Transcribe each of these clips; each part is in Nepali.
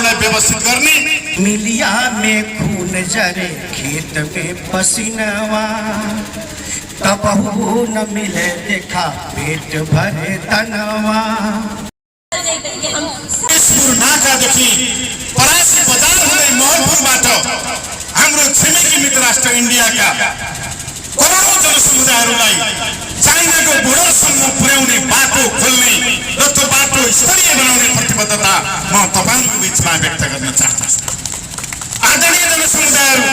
अस्पताललाई व्यवस्थित गर्ने। मिलिया में खून जरे खेत में पसीनावा, तबहू न मिले देखा पेट भरे तनवा। नाकादेखि परासी बजार हुँदै महलपुरबाट हाम्रो छिमेकी मित्र राष्ट्र इन्डियाका करोडौं जनसमुदायहरूलाई चाइनाको बोर्डरसम्म पुर्याउने बाटो खोल्ने र त्यो बाटो स्तरीय बनाउने प्रतिबद्धता म तपाईहरुको बीचमा व्यक्त गर्न चाहन्छु। आदरणीय जनसमुदायहरू,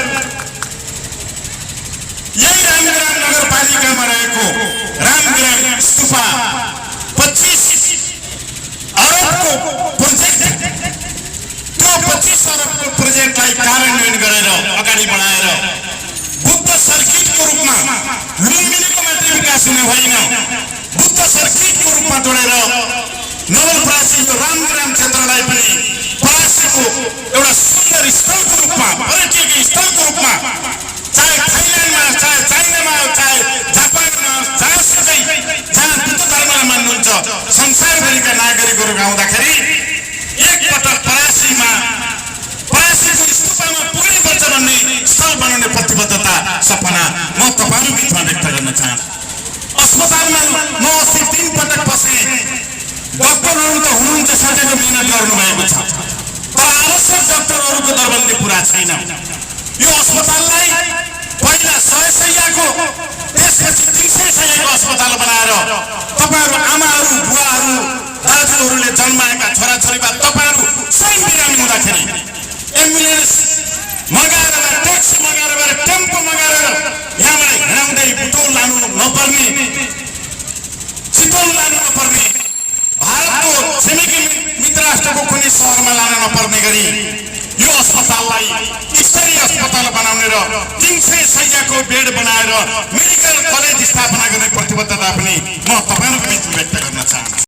यही रामग्राम नगरपालिकामा रहेको रामग्राम स्तुपा 25 अरबको प्रोजेक्ट, त्यो 25 अरबको प्रोजेक्टलाई कार्यान्वयन गरेर अगाडि बढाएर बुद्ध सर्किटको रूपमा लुम्बिनीको मात्रै विकास हुने होइन, बुद्ध सर्किटको रूपमा जोडेर नवलपरासी यो रामग्राम क्षेत्रलाई पनि परासीको एउटा सुन्दर स्थलको रूपमा, पर्यटकीय स्थलको रूपमा, चाहे थाइल्यान्डमा, चाहे चाइनामा, चाहे जापानमा, जहाँसुकै जहाँ बुद्ध धर्मलाई मान्नुहुन्छ संसारभरिका नागरिकहरू आउँदाखेरि एकपटक परासीको स्तुपामा पुग्नुपर्छ भन्ने स्थल बनाउने प्रतिबद्धता सपना म तपाईहरु बीचमा व्यक्त गर्न चाहन्छु। अस्पतालमा म अस्ति 3 पटक बसे। डाक्टरहरू त हुनुहुन्छ, सधैँको मेहनत गर्नुभएको छ, तर आवश्यक डाक्टरहरूको दरबन्दी पुरा छैन। यो अस्पताललाई पहिला 100 शय्याको, त्यसपछि 300 शय्याको अस्पताल बनाएर तपाईहरु आमाहरू, बुवाहरू, दाजुहरूले जन्माएका छोराछोरीबाट तपाईहरु स्वयं बिरामी हुँदाखेरि एम्बुलेन्स मगाएर, ट्याक्सी मगाएर, टेम्पो मगाएर यहाँबाट हिँडाउँदै बुटोल लानु नपर्ने, चितवन लानु नपर्ने, भारतको छिमेकी मित्र राष्ट्रको कुनै सहरमा लान नपर्ने गरी यो अस्पताललाई स्तरीय अस्पताल बनाउने र 300 शय्याको बेड बनाएर मेडिकल कलेज स्थापना गर्ने प्रतिबद्धता पनि म तपाईहरुको बीचमा व्यक्त गर्न चाहन्छु।